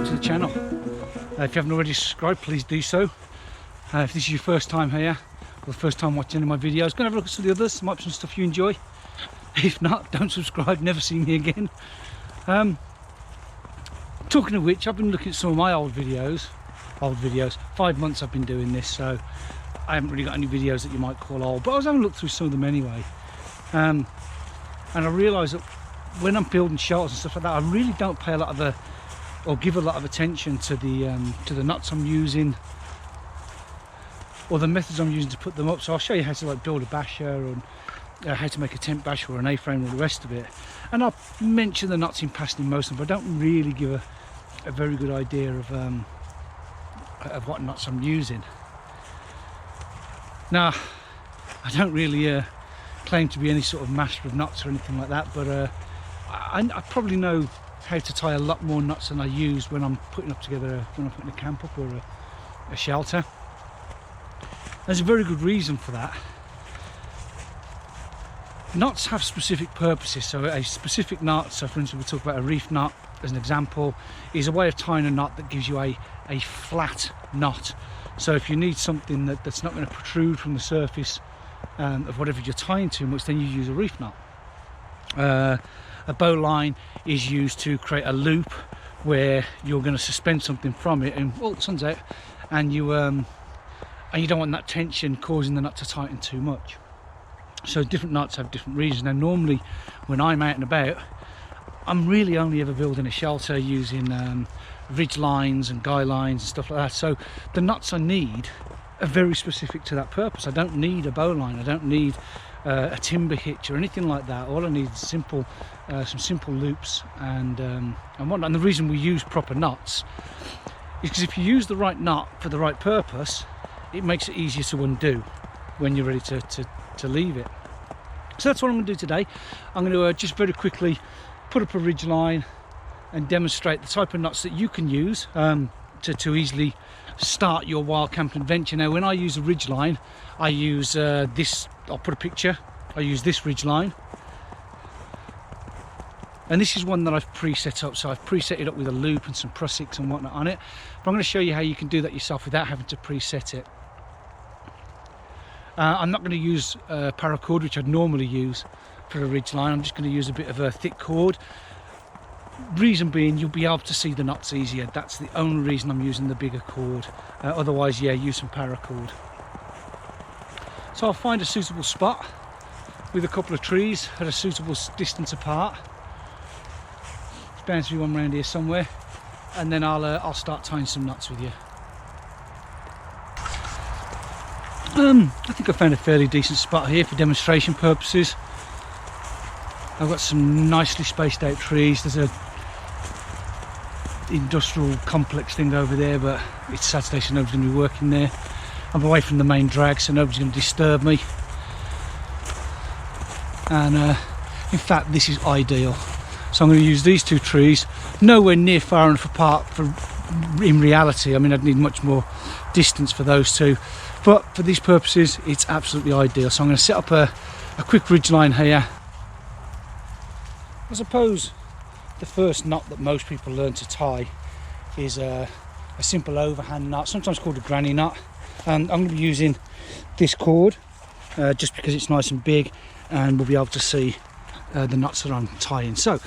welcome to the channel. If you haven't already subscribed, please do so. If this is your first time here, or the first time watching any of my videos, go and have a look at some of the others. There might be some stuff you enjoy. If not, don't subscribe, never see me again. Talking of which, I've been looking at some of my old videos. 5 months I've been doing this, so I haven't really got any videos that you might call old, but I was having a look through some of them anyway. And I realised that when I'm building shelters and stuff like that, I really don't pay a lot of or give a lot of attention to the nuts I'm using or the methods I'm using to put them up. So I'll show you how to like build a basher and how to make a tent basher or an A-frame or the rest of it. And I'll mention the nuts in passing in most of them, but I don't really give a very good idea of what nuts I'm using. Now, I don't really claim to be any sort of master of nuts or anything like that, but I probably know how to tie a lot more nuts than I use when I'm putting up together, when I'm putting a camp up or a shelter. There's a very good reason for that. Knots have specific purposes, so a specific knot, so for instance we talk about a reef knot as an example, is a way of tying a knot that gives you a flat knot. So if you need something that's not going to protrude from the surface of whatever you're tying too much, then you use a reef knot. A bowline is used to create a loop where you're going to suspend something from it, and well, the sun's out, and you don't want that tension causing the knot to tighten too much. So different knots have different reasons. Now normally when I'm out and about, I'm really only ever building a shelter using ridge lines and guy lines and stuff like that. So the knots I need are very specific to that purpose. I don't need a bowline, I don't need a timber hitch or anything like that. All I need is some simple loops and whatnot. And the reason we use proper knots is because if you use the right knot for the right purpose, it makes it easier to undo when you're ready to leave it. So that's what I'm going to do today. I'm going to just very quickly put up a ridge line and demonstrate the type of knots that you can use to easily start your wild camping adventure. Now when I use a ridge line, I use this, I'll put a picture, I use this ridge line, and this is one that I've preset up, so I've preset it up with a loop and some prussics and whatnot on it, but I'm going to show you how you can do that yourself without having to preset it. I'm not going to use paracord, which I'd normally use for a ridge line. I'm just going to use a bit of a thick cord. Reason being, you'll be able to see the knots easier. That's the only reason I'm using the bigger cord. Otherwise, yeah, use some paracord. So I'll find a suitable spot with a couple of trees at a suitable distance apart. There's bound to be one around here somewhere, and then I'll start tying some knots with you. I think I found a fairly decent spot here for demonstration purposes. I've got some nicely spaced out trees. There's a industrial complex thing over there, but it's Saturday, so nobody's going to be working there. I'm away from the main drag, so nobody's going to disturb me. And in fact, this is ideal. So I'm going to use these two trees, nowhere near far enough apart for in reality. I mean, I'd need much more distance for those two, but for these purposes it's absolutely ideal. So I'm going to set up a quick ridge line here. I suppose the first knot that most people learn to tie is a simple overhand knot, sometimes called a granny knot. And I'm going to be using this cord just because it's nice and big, and we'll be able to see the knots that I'm tying. So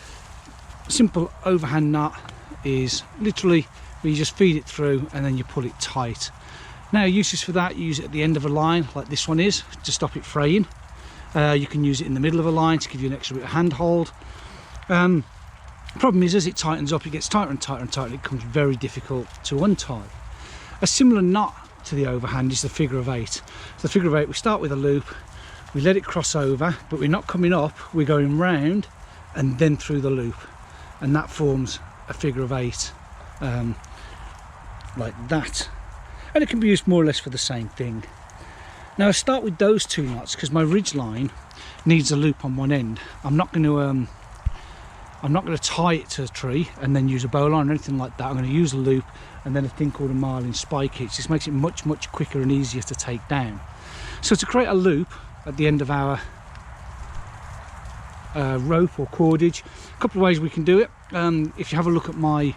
a simple overhand knot is literally where you just feed it through and then you pull it tight. Now uses for that, you use it at the end of a line like this one is to stop it fraying. You can use it in the middle of a line to give you an extra bit of handhold. Problem is, as it tightens up, it gets tighter and tighter and tighter, and it becomes very difficult to untie. A similar knot to the overhand is the figure of 8. So the figure of 8, we start with a loop, we let it cross over, but we're not coming up, we're going round and then through the loop, and that forms a figure of 8 like that. And it can be used more or less for the same thing. Now I start with those two knots because my ridge line needs a loop on one end. I'm not going to tie it to a tree and then use a bowline or anything like that. I'm going to use a loop and then a thing called a Marlin spike hitch. This makes it much quicker and easier to take down. So to create a loop at the end of our rope or cordage, a couple of ways we can do it. If you have a look at my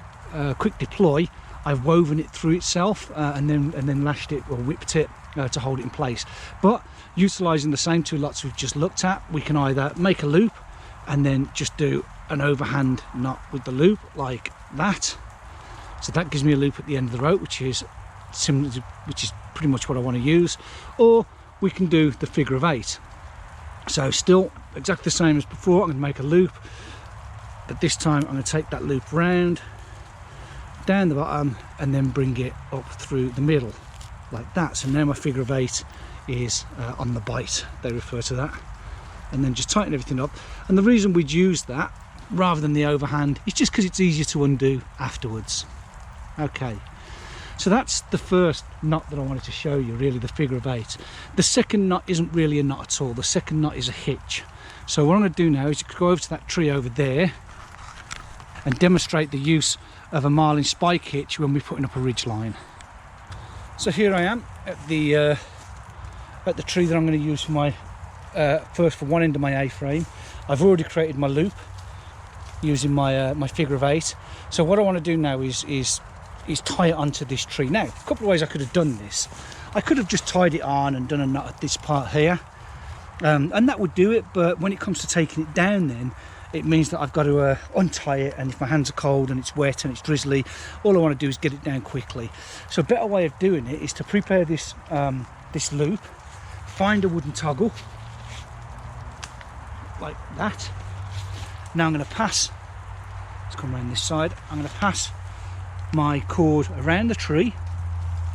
quick deploy, I've woven it through itself and then lashed it or whipped it to hold it in place. But utilising the same two lots we've just looked at, we can either make a loop and then just do an overhand knot with the loop like that. So that gives me a loop at the end of the rope, which is similar to, which is pretty much what I want to use. Or we can do the figure of 8. So still exactly the same as before. I'm going to make a loop, but this time I'm going to take that loop round, down the bottom, and then bring it up through the middle like that. So now my figure of 8 is on the bite, they refer to that, and then just tighten everything up. And the reason we'd use that rather than the overhand is just because it's easier to undo afterwards. Okay, so that's the first knot that I wanted to show you, really, the figure of 8. The second knot isn't really a knot at all. The second knot is a hitch. So what I'm going to do now is go over to that tree over there and demonstrate the use of a Marlin spike hitch when we're putting up a ridge line. So here I am at the tree that I'm going to use for my first for one end of my A-frame. I've already created my loop using my my figure of 8. So what I want to do now is tie it onto this tree. Now, a couple of ways I could have done this. I could have just tied it on and done a knot at this part here, and that would do it. But when it comes to taking it down, then it means that I've got to untie it, and if my hands are cold and it's wet and it's drizzly, all I want to do is get it down quickly. So a better way of doing it is to prepare this this loop, find a wooden toggle like that. Now I'm going to pass, let's come around this side, I'm going to pass my cord around the tree,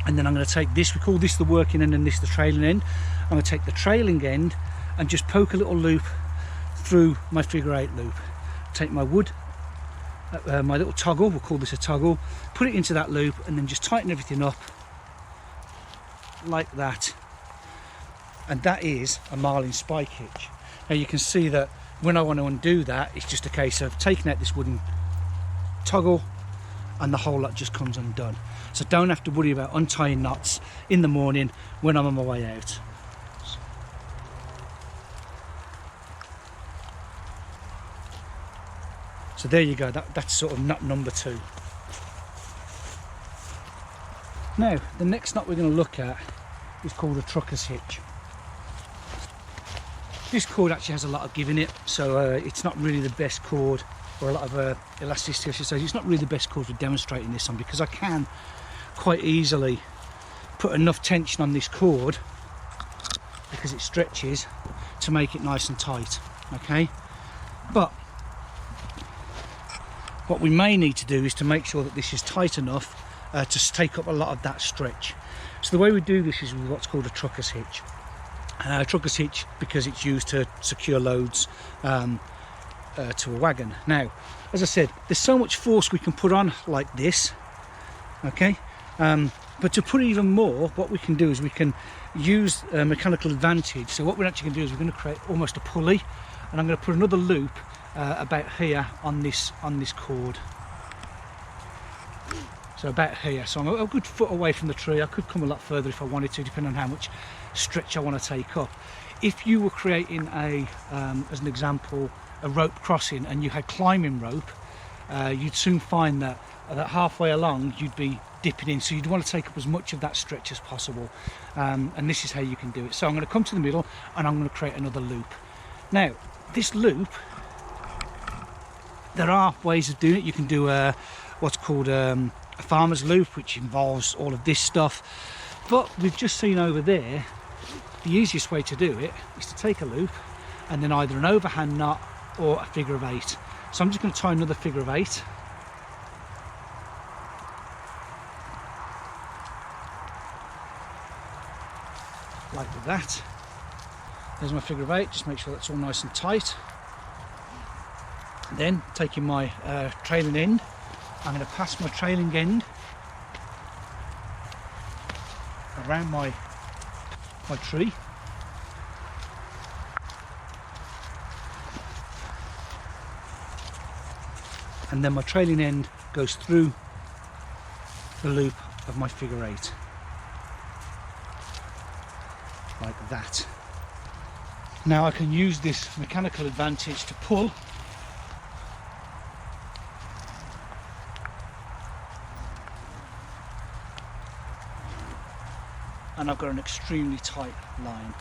and then I'm going to take this, we call this the working end and this the trailing end. I'm going to take the trailing end and just poke a little loop through my figure 8 loop. Take my wood, my little toggle, we'll call this a toggle, put it into that loop, and then just tighten everything up like that. And that is a Marlin spike hitch. Now you can see that when I want to undo that, it's just a case of taking out this wooden toggle and the whole lot just comes undone. So don't have to worry about untying knots in the morning when I'm on my way out. So there you go, that's sort of knot number 2. Now, the next knot we're going to look at is called a trucker's hitch. This cord actually has a lot of give in it, so it's not really the best cord, or a lot of elasticity I should say. It's not really the best cord for demonstrating this on, because I can quite easily put enough tension on this cord, because it stretches, to make it nice and tight, okay? But what we may need to do is to make sure that this is tight enough to take up a lot of that stretch. So the way we do this is with what's called a trucker's hitch. Trucker's hitch because it's used to secure loads to a wagon. Now, as I said, there's so much force we can put on like this, okay? But to put even more, what we can do is we can use mechanical advantage. So what we're actually going to do is we're going to create almost a pulley, and I'm going to put another loop about here on this cord. So about here, so I'm a good foot away from the tree. I could come a lot further if I wanted to, depending on how much stretch I want to take up. If you were creating a, as an example, a rope crossing and you had climbing rope, you'd soon find that halfway along you'd be dipping in, so you'd want to take up as much of that stretch as possible, and this is how you can do it. So I'm going to come to the middle and I'm going to create another loop. Now this loop, there are ways of doing it. You can do what's called a farmer's loop, which involves all of this stuff, but we've just seen over there the easiest way to do it is to take a loop and then either an overhand knot or a figure of 8. So I'm just going to tie another figure of 8. Like that. There's my figure of 8, just make sure that's all nice and tight. Then taking my trailing end, I'm going to pass my trailing end around my tree, and then my trailing end goes through the loop of my figure 8 like that. Now I can use this mechanical advantage to pull and I've got an extremely tight line.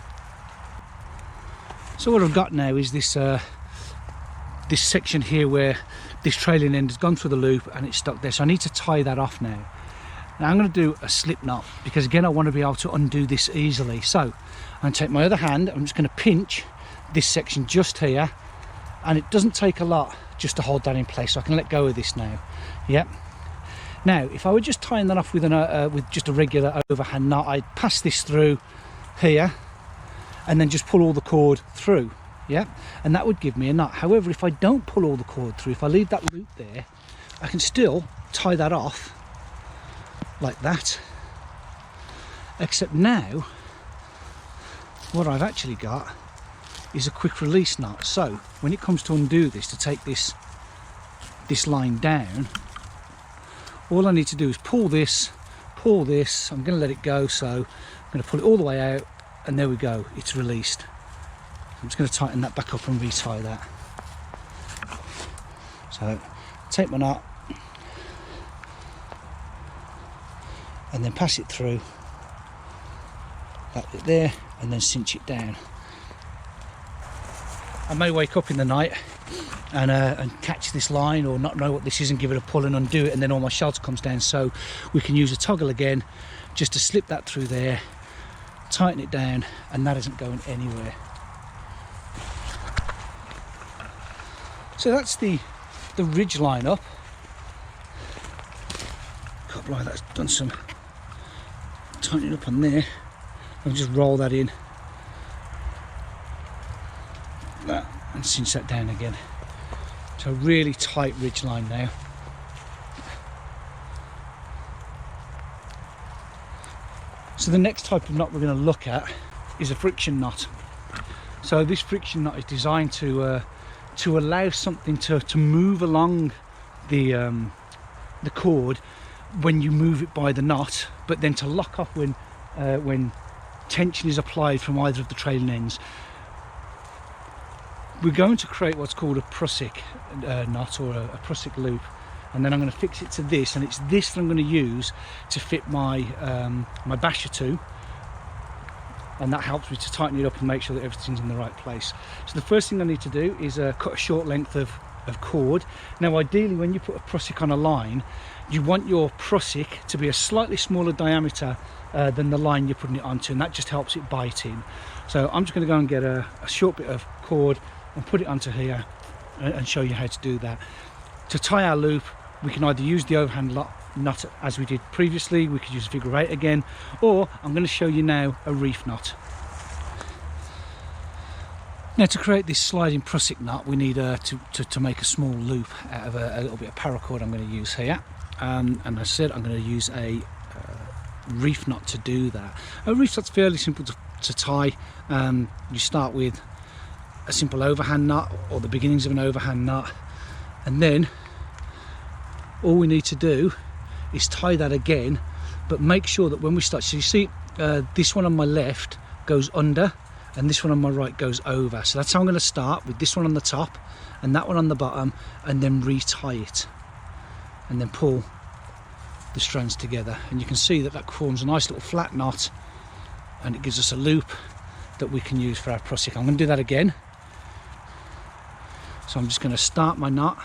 So what I've got now is this this section here where this trailing end has gone through the loop and it's stuck there, so I need to tie that off now. Now I'm going to do a slip knot, because again I want to be able to undo this easily. So I'm going to take my other hand, I'm just going to pinch this section just here, and it doesn't take a lot just to hold that in place, so I can let go of this now. Yep. Now if I were just tying that off with just a regular overhand knot, I'd pass this through here and then just pull all the cord through. Yeah, and that would give me a knot. However, if I don't pull all the cord through, if I leave that loop there, I can still tie that off like that. Except now, what I've actually got is a quick release knot. So when it comes to undo this, to take this line down, all I need to do is pull this. I'm going to let it go, so I'm going to pull it all the way out, and there we go, it's released. I'm just going to tighten that back up and retie that. So take my knot and then pass it through that bit there, and then cinch it down. I may wake up in the night and catch this line, or not know what this is, and give it a pull and undo it, and then all my shelter comes down. So we can use a toggle again just to slip that through there, tighten it down, and that isn't going anywhere. So that's the ridge line up. God, blimey, that's done some tightening up on there. I'll just roll that in, that, and cinch that down again. So a really tight ridge line now. So the next type of knot we're going to look at is a friction knot. So this friction knot is designed to allow something to move along the cord when you move it by the knot, but then to lock off when tension is applied from either of the trailing ends. We're going to create what's called a prusik knot, or a prusik loop, and then I'm going to fix it to this, and it's this that I'm going to use to fit my my basher to, and that helps me to tighten it up and make sure that everything's in the right place. So the first thing I need to do is cut a short length of cord. Now ideally, when you put a prusik on a line, you want your prusik to be a slightly smaller diameter than the line you're putting it onto, and that just helps it bite in. So I'm just going to go and get a short bit of cord and put it onto here and show you how to do that. To tie our loop, we can either use the overhand knot as we did previously, we could use a figure 8 again, or I'm going to show you now a reef knot. Now to create this sliding prusik knot, we need to make a small loop out of a little bit of paracord I'm going to use here, and as I said, I'm going to use a reef knot to do that. A reef knot's fairly simple to tie. You start with a simple overhand knot, or the beginnings of an overhand knot, and then all we need to do is tie that again, but make sure that when we start, so you see this one on my left goes under and this one on my right goes over. So that's how I'm going to start, with this one on the top and that one on the bottom, and then retie it and then pull the strands together, and you can see that that forms a nice little flat knot, and it gives us a loop that we can use for our prusik. I'm going to do that again. So I'm just going to start my knot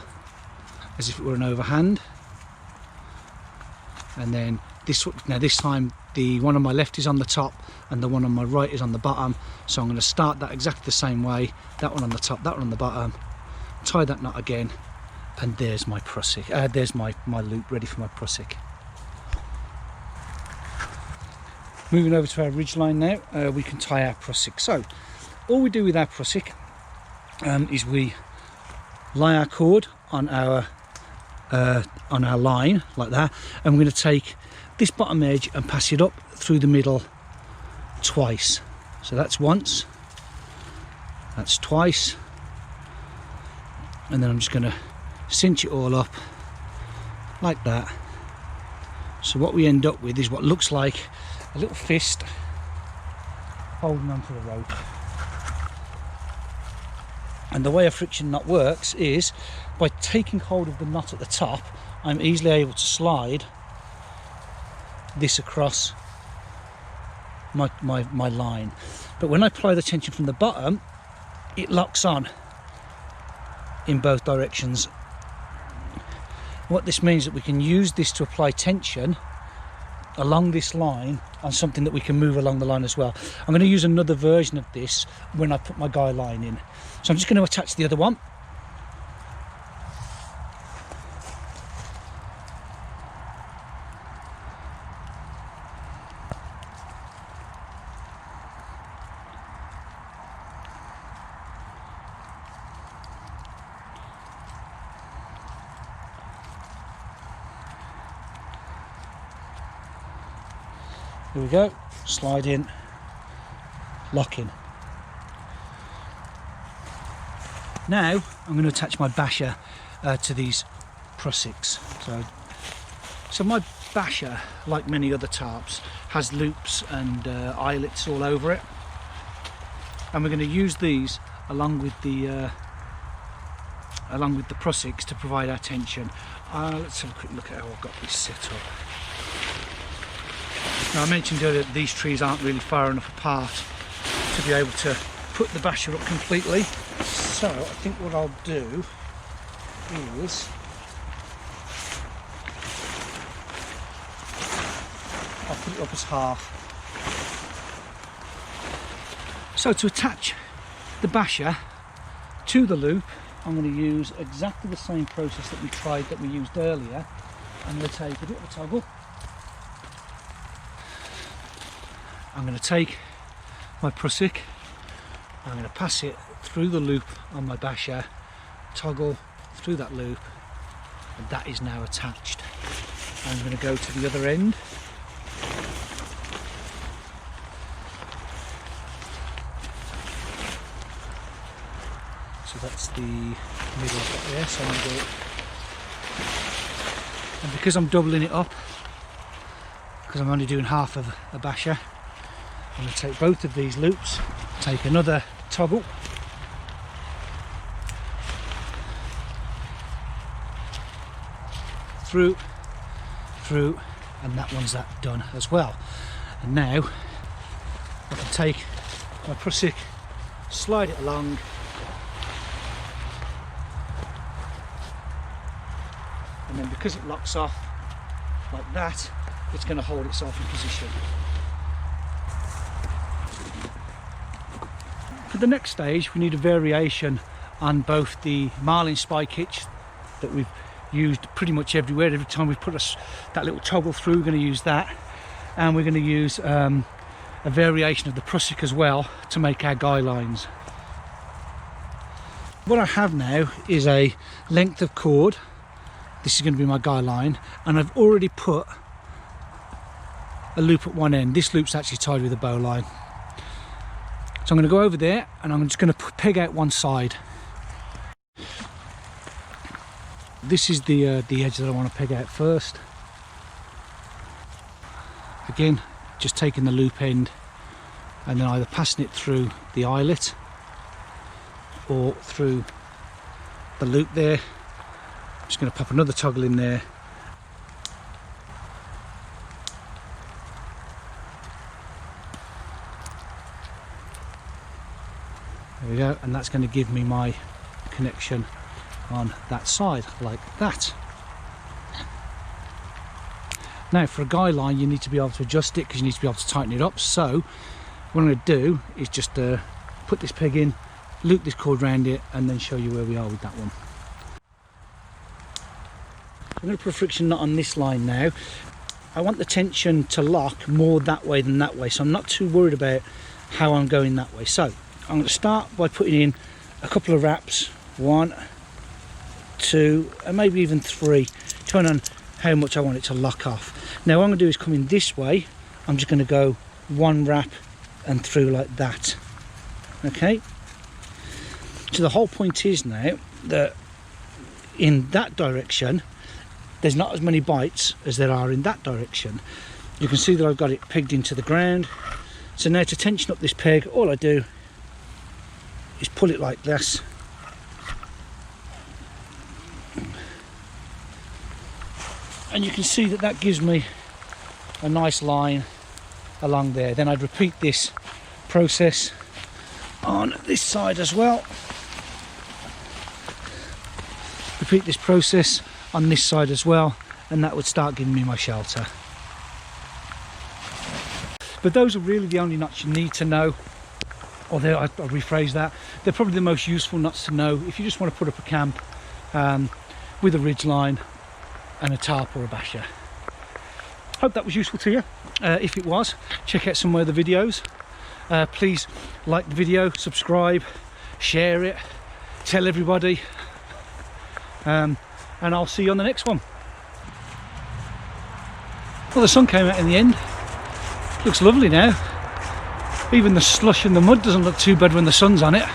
as if it were an overhand, and then this time the one on my left is on the top and the one on my right is on the bottom, so I'm going to start that exactly the same way, that one on the top, that one on the bottom, tie that knot again, and there's my prusik, there's my loop ready for my prusik. Moving over to our ridge line now, we can tie our prusik. So all we do with our prusik is we lie our cord on our line like that, and we're going to take this bottom edge and pass it up through the middle twice. So that's once, that's twice, and then I'm just going to cinch it all up like that. So what we end up with is what looks like a little fist holding onto the rope. And the way a friction knot works is by taking hold of the knot at the top, I'm easily able to slide this across my line. But when I apply the tension from the bottom, it locks on in both directions. What this means that we can use this to apply tension along this line on something that we can move along the line as well. I'm going to use another version of this when I put my guy line in. So I'm just going to attach the other one. Here we go, slide in, lock in. Now I'm going to attach my basher to these prussiks. So my basher, like many other tarps, has loops and eyelets all over it, and we're going to use these along with the prussiks to provide our tension. Let's have a quick look at how I've got this set up. Now, I mentioned earlier that these trees aren't really far enough apart to be able to put the basher up completely. So I think what I'll do is I'll put it up as half. So to attach the basher to the loop, I'm going to use exactly the same process that we used earlier. I'm going to take a bit of a toggle. I'm going to take my prussik, I'm going to pass it through the loop on my basher, toggle through that loop, and that is now attached. I'm going to go to the other end. So that's the middle bit there, so I'm going to do it. And because I'm doubling it up, because I'm only doing half of a basher, I'm going to take both of these loops, take another toggle, through, and that one's done as well. And now I can take my prussik, slide it along, and then because it locks off like that, it's going to hold itself in position. For the next stage, we need a variation on both the Marlin spike hitch that we've used pretty much everywhere. Every time we've put that little toggle through, we're going to use that, and we're going to use a variation of the prussik as well to make our guy lines. What I have now is a length of cord. This is going to be my guy line, and I've already put a loop at one end. This loop's actually tied with a bow line. So I'm going to go over there and I'm just going to peg out one side. This is the edge that I want to peg out first. Again, just taking the loop end and then either passing it through the eyelet or through the loop there. I'm just going to pop another toggle in there. There we go, and that's going to give me my connection on that side, like that. Now for a guy line you need to be able to adjust it because you need to be able to tighten it up. So what I'm going to do is just put this peg in, loop this cord around it, and then show you where we are with that one. I'm going to put a friction knot on this line now. I want the tension to lock more that way than that way, so I'm not too worried about how I'm going that way. So I'm going to start by putting in a couple of wraps, 1, 2, and maybe even 3, depending on how much I want it to lock off. Now what I'm going to do is come in this way. I'm just going to go 1 wrap and through like that. Okay, so the whole point is now that in that direction there's not as many bites as there are in that direction. You can see that I've got it pegged into the ground. So now to tension up this peg, all I do is pull it like this, and you can see that that gives me a nice line along there. Then I'd repeat this process on this side as well. Repeat this process on this side as well, and that would start giving me my shelter. But those are really the only knots you need to know. Or I'll rephrase that, they're probably the most useful knots to know if you just want to put up a camp with a ridge line and a tarp or a basher. Hope that was useful to you. If it was, check out some of the videos. Please like the video, subscribe, share it, tell everybody, and I'll see you on the next one. Well, the sun came out in the end. Looks lovely now. Even the slush and the mud doesn't look too bad when the sun's on it.